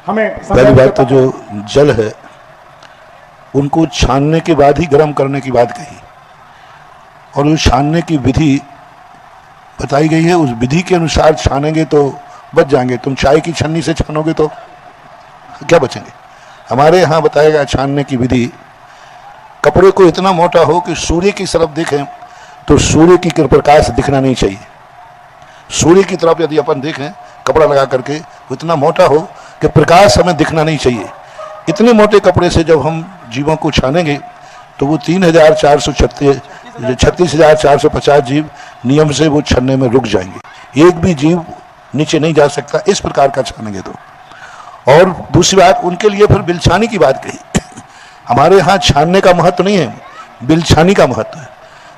हमें पहली बात तो जो जल है उनको छानने के बाद ही गर्म करने की बात कही, और उस छानने की विधि बताई गई है। उस विधि के अनुसार छानेंगे तो बच जाएंगे। तुम चाय की छन्नी से छानोगे तो क्या बचेंगे। हमारे यहाँ बताया गया छानने की विधि, कपड़े को इतना मोटा हो कि सूर्य की तरफ देखें तो सूर्य की प्रकाश दिखना नहीं चाहिए। सूर्य की तरफ यदि अपन देखें कपड़ा लगा करके वो इतना मोटा हो कि प्रकाश हमें दिखना नहीं चाहिए। इतने मोटे कपड़े से जब हम जीवों को छानेंगे तो वो 36,450 जीव नियम से वो छन्ने में रुक जाएंगे। एक भी जीव नीचे नहीं जा सकता इस प्रकार का छानेंगे तो। और दूसरी बात, उनके लिए फिर बिलछानी की बात कही। हमारे यहाँ छानने का महत्व नहीं है, बिलछानी का महत्व है।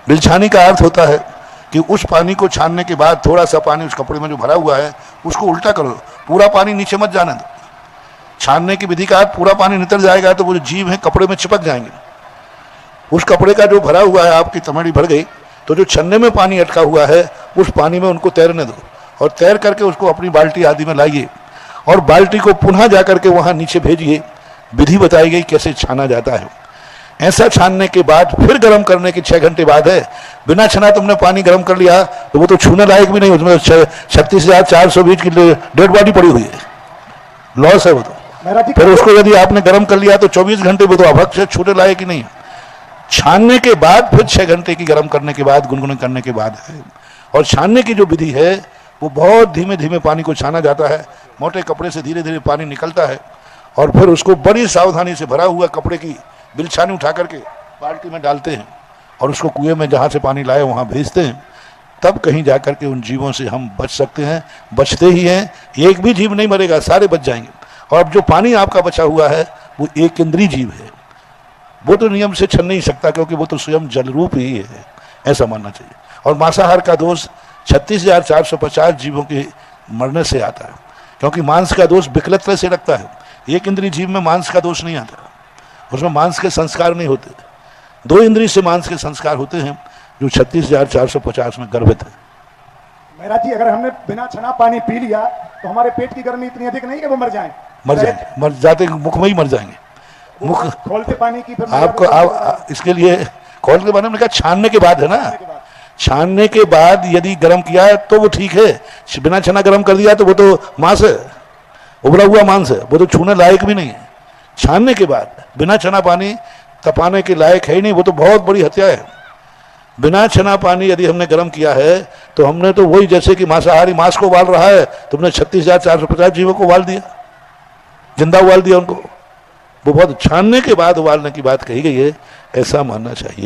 बिलछानी का अर्थ होता है कि उस पानी को छानने के बाद थोड़ा सा पानी उस कपड़े में जो भरा हुआ है उसको उल्टा करो, पूरा पानी नीचे मत जाने दो। छानने की विधि का अर्थ पूरा पानी निकल जाएगा तो वो जो जीव है कपड़े में चिपक जाएंगे। उस कपड़े का जो भरा हुआ है, आपकी तमड़ी भर गई तो जो छन्ने में पानी अटका हुआ है उस पानी में उनको तैरने दो, और तैर करके उसको अपनी बाल्टी आदि में लाइए और बाल्टी को पुनः जा करके वहाँ नीचे भेजिए। विधि बताई गई कैसे छाना जाता है। ऐसा छानने के बाद फिर गर्म करने के 6 घंटे बाद है। बिना छना तुमने पानी गर्म कर लिया तो वो तो छूने लायक भी नहीं, उसमें 36,420 की डेड बॉडी पड़ी हुई है, लॉस है वो तो। फिर उसको यदि आपने गर्म कर लिया तो 24 घंटे वो तो अभक्त से छूने लायक ही नहीं। छानने के बाद फिर 6 घंटे की गर्म करने के बाद, गुनगुने करने के बाद है। और छानने की जो विधि है वो बहुत धीमे धीमे पानी को छाना जाता है। मोटे कपड़े से धीरे धीरे पानी निकलता है और फिर उसको बड़ी सावधानी से भरा हुआ कपड़े की बिलछानी उठा करके बाल्टी में डालते हैं और उसको कुएं में जहाँ से पानी लाए वहाँ भेजते हैं। तब कहीं जा कर के उन जीवों से हम बच सकते हैं, बचते ही हैं। एक भी जीव नहीं मरेगा, सारे बच जाएंगे। और अब जो पानी आपका बचा हुआ है वो एक इंद्रिय जीव है, वो तो नियम से छन नहीं सकता क्योंकि वो तो स्वयं जल रूप ही है, ऐसा मानना चाहिए। और मांसाहार का दोष 36,450 जीवों के मरने से आता है, क्योंकि मांस का दोष विकलता से लगता है। एक इंद्रिय जीव में मांस का दोष नहीं आता, उसमें मांस के संस्कार नहीं होते। 2 इंद्रिय से मांस के संस्कार होते हैं जो 36,450 में गर्भित है। महाराज जी, अगर हमने बिना छना पानी पी लिया तो हमारे पेट की गर्मी इतनी अधिक नहीं कि वो मर जाएंगे? मर जाते, मुख में ही मर जाएंगे। मुख खोलते पानी की फिर आपको इसके लिए खोल के बारे में कहा छानने के बाद है ना। छानने के बाद यदि गर्म किया है तो वो ठीक है, बिना छना गर्म कर दिया तो वो तो मांस है, उबला हुआ मांस है, वो तो छूने लायक भी नहीं है। छानने के बाद बिना छना पानी तपाने के लायक है ही नहीं, वो तो बहुत बड़ी हत्या है। बिना छना पानी यदि हमने गर्म किया है तो हमने तो वही, जैसे कि मांसाहारी मांस को उबाल रहा है, तुमने 36,450 जीवों को उबाल दिया, जिंदा उबाल दिया उनको। वो बहुत छानने के बाद उबालने की बात कही गई है, ऐसा मानना चाहिए।